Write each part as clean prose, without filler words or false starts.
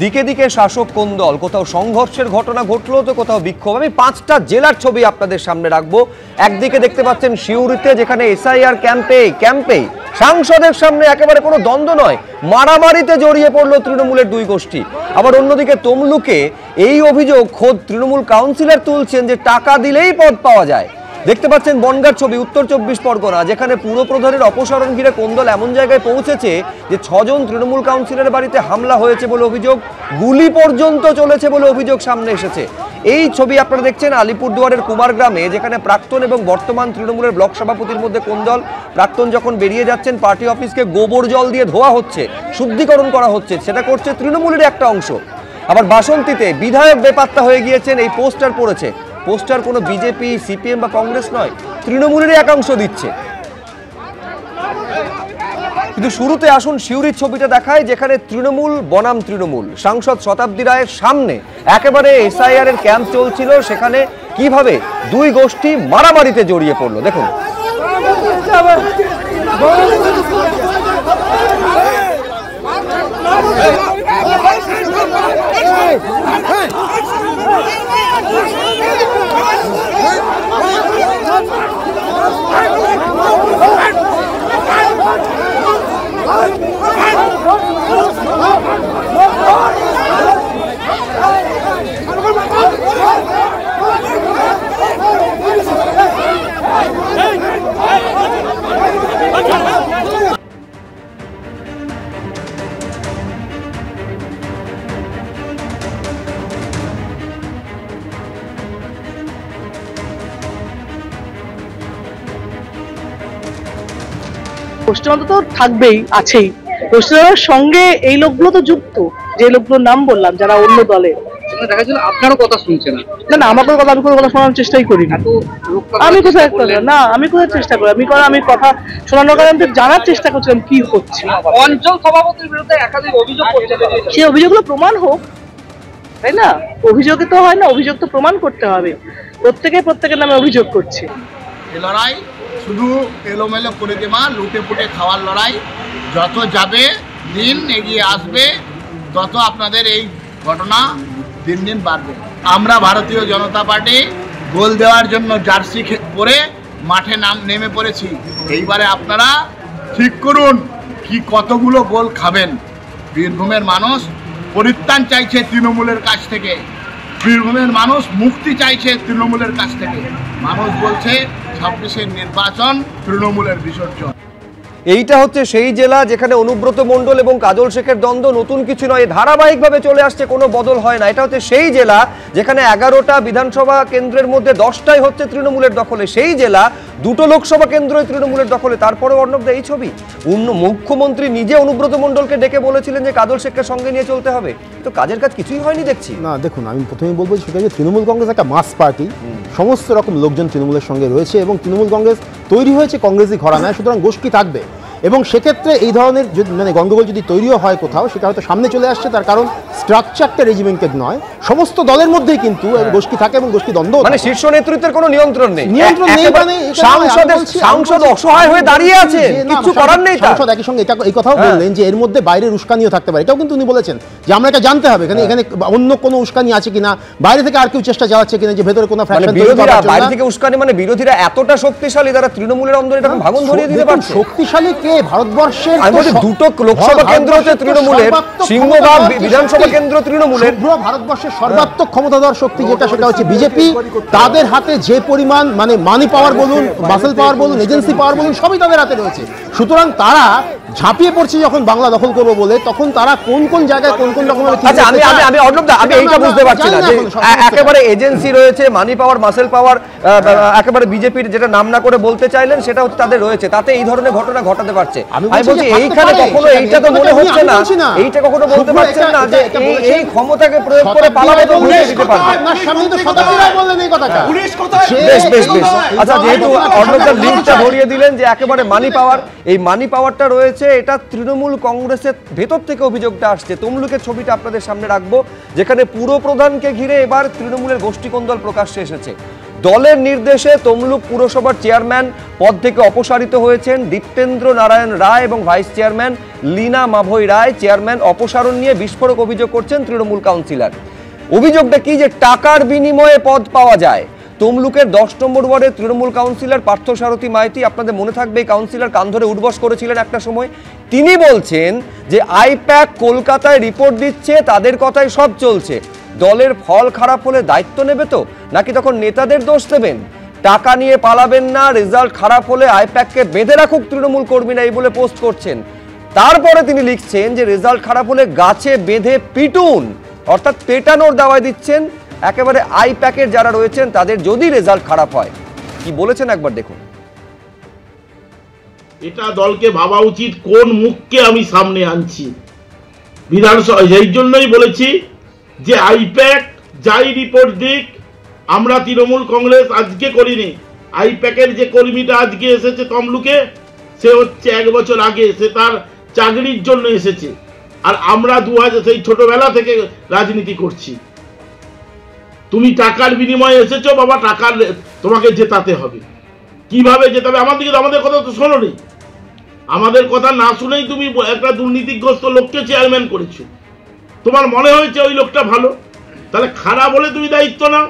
দিকে দিকে শাসক কোন দল, কোথাও সংঘর্ষের ঘটনা ঘটলো তো কোথাও বিক্ষোভ। আমি 5টা জেলার ছবি আপনাদের সামনে রাখবো। একদিকে দেখতে পাচ্ছেন সিউড়িতে, যেখানে এসআইআর ক্যাম্পে সাংসদের সামনে একেবারে কোনো দ্বন্দ্ব নয়, মারামারিতে জড়িয়ে পড়লো তৃণমূলের দুই গোষ্ঠী। আবার অন্যদিকে তমলুকে এই অভিযোগ খোদ তৃণমূল কাউন্সিলর তুলছেন যে টাকা দিলেই পদ পাওয়া যায়। দেখতে পাচ্ছেন বনগাঁর ছবি, উত্তর 24 পরগনা, যেখানে পুরপ্রধানের অপসারণ ঘিরে কোন্দল এমন জায়গায় পৌঁছেছে যে 6 জন তৃণমূল কাউন্সিলরের বাড়িতে হামলা হয়েছে বলে অভিযোগ, গুলি পর্যন্ত চলেছে বলে অভিযোগ সামনে এসেছে। এই ছবি আপনারা দেখছেন আলিপুরদুয়ারের কুমারগ্রামে, যেখানে প্রাক্তন এবং বর্তমান তৃণমূলের ব্লক সভাপতির মধ্যে কোন্দল। প্রাক্তন যখন বেরিয়ে যাচ্ছেন, পার্টি অফিসকে গোবর জল দিয়ে ধোয়া হচ্ছে, শুদ্ধিকরণ করা হচ্ছে, সেটা করছে তৃণমূলের একটা অংশ। আবার বাসন্তীতে বিধায়ক বেপাত্তা হয়ে গিয়েছেন, এই পোস্টার পড়েছে। পোস্টার কোনো বিজেপি, সিপিএম বা কংগ্রেস নয়, তৃণমূলেরই একাংশ দিচ্ছে। কিন্তু শুরুতে আসুন সিউড়ির ছবিটা দেখায়, যেখানে তৃণমূল বনাম তৃণমূল। সাংসদ শতাব্দী রায়ের সামনে একেবারে এসআইআর এর ক্যাম্প চলছিল, সেখানে কিভাবে দুই গোষ্ঠী মারামারিতে জড়িয়ে পড়লো দেখুন। পশ্চিমবঙ্গ তো থাকবেই, আছেই। পশ্চিমবঙ্গের সঙ্গে এই লোকগুলো তো যুক্ত, যে লোকগুলোর নাম বললাম, যারা অন্য দলে। দেখা যাচ্ছে আপনারও কথা শুনছে না। না, আমার কথা আমি কোনো কথা শোনার চেষ্টাই করি না। আমি কোথায় না, আমি কোথায় চেষ্টা করি, আমি কথা শোনানোর কারণে জানার চেষ্টা করছিলাম কি হচ্ছে। অঞ্চল সভাপতির বিরুদ্ধে একাধিক অভিযোগ করছে, সেই অভিযোগগুলো প্রমাণ হোক, তাই না? অভিযোগে তো হয় না, অভিযোগ তো প্রমাণ করতে হবে। প্রত্যেকের নামে অভিযোগ করছে। লড়াই শুধু এলোমেলো করে দেওয়া, লুটে পুটে খাওয়ার লড়াই। যত যাবে দিন এগিয়ে আসবে, তত আপনাদের এই ঘটনা দিন দিন বাড়বে। আমরা ভারতীয় জনতা পার্টি গোল দেওয়ার জন্য জার্সি পরে মাঠে নেমে পড়েছি। এইবারে আপনারা ঠিক করুন কি কতগুলো গোল খাবেন। বীরভূমের মানুষ পরিত্রাণ চাইছে তৃণমূলের কাছ থেকে, বীরভূমের মানুষ মুক্তি চাইছে তৃণমূলের কাছ থেকে। মানুষ বলছে 26-এর নির্বাচন তৃণমূলের বিসর্জন। এইটা হচ্ছে সেই জেলা যেখানে অনুব্রত মণ্ডল এবং কাজল শেখের দ্বন্দ্ব নতুন কিছু নয়, ধারাবাহিকভাবে চলে আসছে, কোনো বদল হয় না। এটা হচ্ছে সেই জেলা যেখানে 11টা বিধানসভা কেন্দ্রের মধ্যে 10টাই হচ্ছে তৃণমূলের দখলে। সেই জেলা 2টো লোকসভা কেন্দ্রই তৃণমূলের দখলে। তারপরে অর্ণবদা এই ছবি, মুখ্যমন্ত্রী নিজে অনুব্রত মণ্ডলকে ডেকে বলেছিলেন যে কাজল শেখকে সঙ্গে নিয়ে চলতে হবে, তো কাজের কাজ কিছুই হয়নি দেখছি। না দেখুন, আমি প্রথমেই বলবো সেটা যে তৃণমূল কংগ্রেস একটা মাস পার্টি, সমস্ত রকম লোকজন তৃণমূলের সঙ্গে রয়েছে এবং তৃণমূল কংগ্রেস তৈরি হয়েছে কংগ্রেসই ঘরানায়, সুতরাং গোষ্ঠী থাকবে। এবং সেক্ষেত্রে এই ধরনের মানে গণ্ডগোল যদি তৈরিও হয় কোথাও, সেটা হয়তো সামনে চলে আসছে, তার কারণ স্ট্রাকচারটা রেজিমেন্টেড নয়, সমস্ত দলের মধ্যেই কিন্তু গোষ্ঠী থাকে এবং গোষ্ঠী দ্বন্দ্ব, মানে শীর্ষ নেতৃত্বের কোনো নিয়ন্ত্রণ নেই। মানে সাংসদ অসহায় হয়ে দাঁড়িয়ে আছে, কিছু করার নেই। সাংসদ একই সঙ্গে এই কথাও বললেন যে এর মধ্যে বাইরের উস্কানিও থাকতে পারে, এটাও কিন্তু উনি বলেছেন যে আমরা এটা জানতে হবে এখানে অন্য কোনো উস্কানি আছে কিনা, বাইরে থেকে আর কেউ চেষ্টা চালাচ্ছে কিনা, যে ভেতরে কোনো বাইরে থেকে উস্কানি, মানে বিরোধীরা এতটা শক্তিশালী, তারা তৃণমূলের অন্দরে এরকম ভাঙন ধরিয়ে দিতে পারছে। শক্তিশালী কে? ভারতবর্ষের 2টো লোকসভা কেন্দ্র হচ্ছে তৃণমূলের, সিংহভাগ বিধানসভা কেন্দ্র তৃণমূলের। ভারতবর্ষের সর্বাত্মক ক্ষমতাধর শক্তি যেটা, সেটা হচ্ছে বিজেপি। তাদের হাতে যে পরিমাণ মানে মানি পাওয়ার বলুন, মাসেল পাওয়ার বলুন, এজেন্সি পাওয়ার বলুন, সবই তাদের হাতে রয়েছে। সুতরাং তারা ঝাঁপিয়ে পড়ছে যখন বাংলা দখল করবো বলে, তখন তারা কোন কোন জায়গায় কোন কোন রকমের। আচ্ছা, আমি অর্ণবদা, আমি এইটা বুঝতে পারছি না যে একেবারে এজেন্সি রয়েছে, মানি পাওয়ার, মাসেল পাওয়ার, একেবারে বিজেপির যেটা নাম না করে বলতে চাইলেন সেটা হচ্ছে তাদের রয়েছে, তাতে এই ধরনের ঘটনা ঘটাতে পারছে। আমি বলছি এইখানে কখনো এইটা তো মনে হচ্ছে না, এইটা কখনো বলতে পারছেন না যে এই ক্ষমতাকে প্রয়োগ করে পালাবে তো ঘুরিয়ে দিতে পারবে। বেশ বেশ বেশ, আচ্ছা, যেহেতু অর্ণবদার লিঙ্কটা ধরিয়ে দিলেন যে একেবারে মানি পাওয়ার, এই মানি পাওয়ারটা রয়েছে, এটা তৃণমূল কংগ্রেসের ভেতর থেকে অভিযোগটা আসছে। তমলুকের ছবিটা আপনাদের সামনে রাখবো, যেখানে পুরপ্রধানকে ঘিরে এবার তৃণমূলের গোষ্ঠী কোন্দল প্রকাশ্যে এসেছে। দলের নির্দেশে তমলুক পুরসভার চেয়ারম্যান পদ থেকে অপসারিত হয়েছেন দীপ্তেন্দ্র নারায়ণ রায় এবং ভাইস চেয়ারম্যান লীনা মাভৈ রায়। চেয়ারম্যান অপসারণ নিয়ে বিস্ফোরক অভিযোগ করছেন তৃণমূল কাউন্সিলর। অভিযোগটা কি, যে টাকার বিনিময়ে পদ পাওয়া যায়। তমলুকের 10 নম্বর ওয়ার্ডের তৃণমূল কাউন্সিলর পার্থসারথী মাইতি, আপনাদের মনে থাকবে এই কাউন্সিলর কান ধরে উঠবস করেছিলেন একটা সময়। তিনি বলছেন যে আইপ্যাক কলকাতায় রিপোর্ট দিচ্ছে, তাদের কথাই সব চলছে। দলের ফল খারাপ হলে দায়িত্ব নেবে তো, নাকি তখন নেতাদের দোষ দেবেন? টাকা নিয়ে পালাবেন না, রেজাল্ট খারাপ হলে আইপ্যাককে বেঁধে রাখুক তৃণমূল কর্মীরা, এই বলে পোস্ট করছেন। তারপরে তিনি লিখছেন যে রেজাল্ট খারাপ হলে গাছে বেঁধে পিটুন, অর্থাৎ পেটানোর দাওয়াই দিচ্ছেন একেবারে আইপ্যাকের যারা রয়েছেন তাদের, যদি রেজাল্ট খারাপ হয়। কি বলেছেন একবার দেখুন। এটা দলকে ভাবা উচিত কোন মুখকে আমি সামনে আনছি। বিধানসভা এই জন্যই বলেছি যে আইপ্যাক যাই রিপোর্ট দিক, আমরা তৃণমূল কংগ্রেস আজকে করিনি। আইপ্যাকের যে কর্মীটা আজকে এসেছে তমলুকে, সে হচ্ছে 1 বছর আগে, সে তার চাকরির জন্য এসেছে। আর আমরা 2000 সেই ছোটবেলা থেকে রাজনীতি করছি। তুমি টাকার বিনিময়ে এসেছো বাবা, টাকার তোমাকে জেতাতে হবে। কিভাবে জেতাবে? আমাদের কথা তো শোনোনি। আমাদের কথা না শুনেই তুমি একটা দুর্নীতিগ্রস্ত লোককে চেয়ারম্যান করেছো। তোমার মনে হয়েছে ওই লোকটা ভালো, তাহলে খারাপ হলে তুমি দায়িত্ব নাও।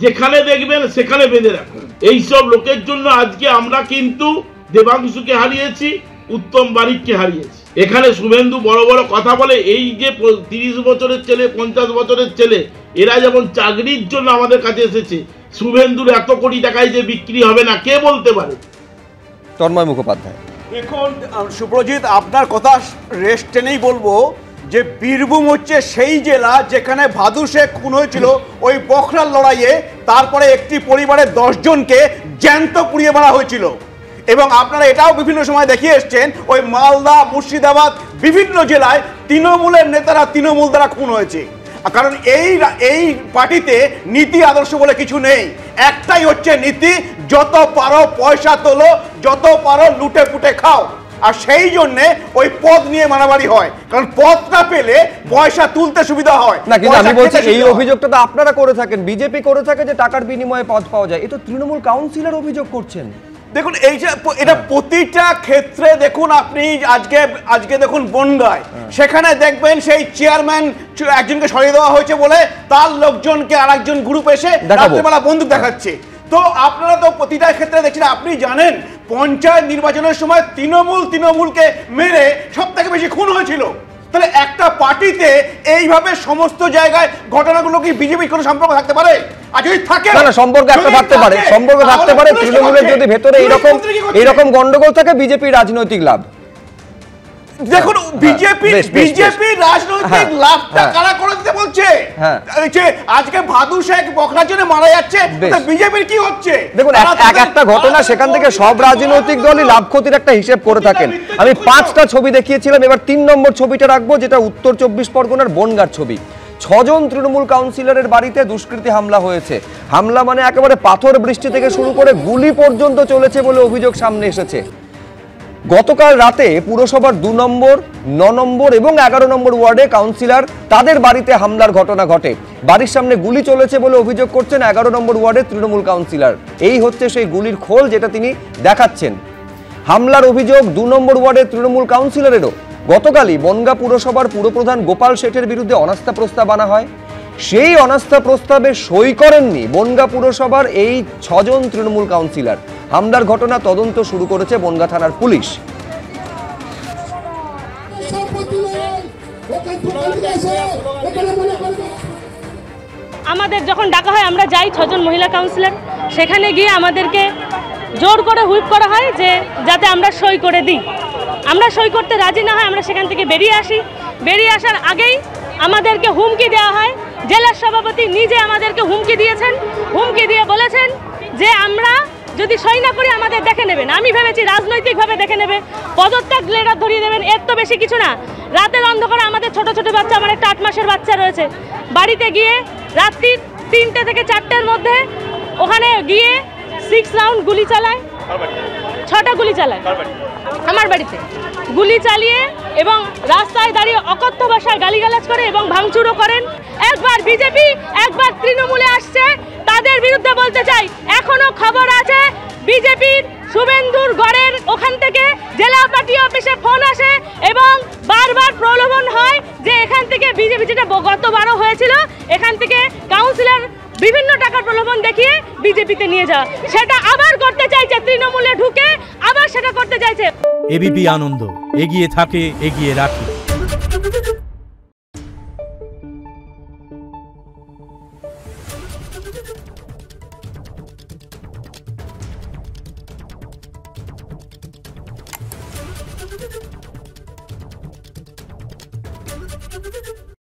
যেখানে দেখবেন সেখানে বেঁধে রাখুন। এইসব লোকের জন্য আজকে আমরা কিন্তু দেবাংশুকে হারিয়েছি, উত্তম বারিককে হারিয়েছি। এখানে শুভেন্দু বড় বড় কথা বলে, এই যে 30 বছরের ছেলে, 50 বছরের ছেলে, এরা যেমন চাকরির জন্য আমাদের কাছে এসেছে, শুভেন্দুর এত কোটি টাকায় যে বিক্রি হবে না, কে বলতে পারে? তন্ময় মুখোপাধ্যায়, দেখুন সুপ্রজিৎ, আপনার কথা রেস্ট টেনেই বলবো যে বীরভূম হচ্ছে সেই জেলা যেখানে ভাদু শেখ খুন হয়েছিল ওই বখরার লড়াইয়ে। তারপরে একটি পরিবারের 10 জনকে জ্যান্ত পুড়িয়ে মারা হয়েছিল। এবং আপনারা এটাও বিভিন্ন সময় দেখিয়ে এসছেন, ওই মালদা, মুর্শিদাবাদ, বিভিন্ন জেলায় তৃণমূলের নেতারা তৃণমূল দ্বারা খুন হয়েছে। কারণ এই পার্টিতে নীতি আদর্শ বলে কিছু নেই। একটাই হচ্ছে নীতি, যত পারো পয়সা তোলো, যত পারো লুটে পুটে খাও। আর সেই জন্যে ওই পদ নিয়ে মারামারি হয়, কারণ পদটা পেলে পয়সা তুলতে সুবিধা হয় না। কিন্তু আমি বলছি এই অভিযোগটা তো আপনারা করে থাকেন, বিজেপি করে থাকে যে টাকার বিনিময়ে পদ পাওয়া যায়। এ তো তৃণমূল কাউন্সিলর অভিযোগ করছেন। দেখুন এই যে এটা প্রতিটা ক্ষেত্রে দেখুন, আপনি আজকে দেখুন বনগাঁয়, সেখানে দেখবেন সেই চেয়ারম্যান একজনকে সরিয়ে দেওয়া হয়েছে বলে তার লোকজনকে আরেকজন গ্রুপ এসে রাত্রিবেলা বন্দুক দেখাচ্ছে। তো আপনারা তো প্রতিটা ক্ষেত্রে দেখছেন। আপনি জানেন পঞ্চায়েত নির্বাচনের সময় তৃণমূলকে মেরে সব থেকে বেশি খুন হয়েছিল। তাহলে একটা পার্টিতে এইভাবে সমস্ত জায়গায় ঘটনাগুলো কি বিজেপির কোনো সম্পর্ক থাকতে পারে? আর যদি থাকে, না সম্পর্ক একটা থাকতে পারে, সম্পর্ক থাকতে পারে। তৃণমূলের যদি ভেতরে এইরকম গন্ডগোল থাকে, বিজেপির রাজনৈতিক লাভ। দেখুন বিজেপি রাজনৈতিক লাভটা কারা করে দিতে বলছে? আজকে ভাদু শেখ বখরার জন্য মারা যাচ্ছে, বিজেপির কি হচ্ছে? দেখুন একটা ঘটনা, সেখান থেকে সব রাজনৈতিক দলই লাভ ক্ষতির একটা হিসেব করে থাকেন। আমি 5টা ছবি দেখিয়েছিলাম, এবার 3 নম্বর ছবিটা রাখবো, যেটা উত্তর 24 পরগনার বনগাঁর ছবি। 6 জন তৃণমূল কাউন্সিলরের বাড়িতে দুষ্কৃতী হামলা হয়েছে। হামলা মানে একেবারে পাথর বৃষ্টি থেকে শুরু করে গুলি পর্যন্ত চলেছে বলে অভিযোগ সামনে এসেছে। গতকাল রাতে পুরসভার 2 নম্বর, 9 নম্বর এবং 11 নম্বর ওয়ার্ডে কাউন্সিলর তাদের বাড়িতে হামলার ঘটনা ঘটে। বাড়ির সামনে গুলি চলেছে বলে অভিযোগ করছেন 11 নম্বর ওয়ার্ডের তৃণমূল কাউন্সিলর। এই হচ্ছে সেই গুলির খোল যেটা তিনি দেখাচ্ছেন। হামলার অভিযোগ 2 নম্বর ওয়ার্ডের তৃণমূল কাউন্সিলরেরও। গতকালই বনগাঁ পুরসভার পুরপ্রধান গোপাল শেঠের বিরুদ্ধে অনাস্থা প্রস্তাব আনা হয়। সেই অনাস্থা প্রস্তাবে সই করেননি বনগাঁ পুরসভার এই 6 জন তৃণমূল কাউন্সিলর। হামলার ঘটনা তদন্ত শুরু করেছে বনগাঁ থানার পুলিশ। আমাদের যখন ডাকা হয় আমরা যাই 6 জন মহিলা কাউন্সিলর, সেখানে গিয়ে আমাদেরকে জোর করে হুইপ করা হয় যে যাতে আমরা সই করে দিই। আমরা সই করতে রাজি না হয় আমরা সেখান থেকে বেরিয়ে আসি। বেরিয়ে আসার আগেই আমাদেরকে হুমকি দেওয়া হয়। জেলার সভাপতি নিজে আমাদেরকে হুমকি দিয়েছেন, হুমকি দিয়ে বলেছেন যে আমরা যদি সই না করি আমাদের দেখে নেবেন। আমি ভেবেছি রাজনৈতিকভাবে দেখে নেবে, পদত্যাগ লেটার ধরিয়ে দেবেন, এর তো বেশি কিছু না। রাতের অন্ধকারে আমাদের ছোট ছোট বাচ্চা, আমার একটা 8 মাসের বাচ্চা রয়েছে, বাড়িতে গিয়ে রাত্রি 3টে থেকে 4টের মধ্যে ওখানে গিয়ে 6 রাউন্ড গুলি চালায়, 6টা গুলি চালায় আমার বাড়িতে, গুলি চালিয়ে এবং রাস্তায় দাঁড়িয়ে অকথ্য ভাষায় গালিগালাজ করে এবং ভাঙচুরও করেন। একবার বিজেপি একবার তৃণমূলে আসছে, তার তাদের বিরুদ্ধে বলতে চাই, এখনো খবর আছে বিজেপির শুভেন্দুর গড়ের ওখান থেকে জেলা পার্টি অফিসে ফোন আসে এবং বারবার প্রলোভন হয় যে এখান থেকে বিজেপি, যেটা গতবারও হয়েছিল, এখান থেকে কাউন্সিলর বিভিন্ন টাকার প্রলোভন দেখিয়ে বিজেপিতে নিয়ে যাওয়া, সেটা আবার করতে চাইছে তৃণমূলে ঢুকে, আবার সেটা করতে চাইছে। এবিপি আনন্দ, এগিয়ে থাকে, এগিয়ে রাখে। you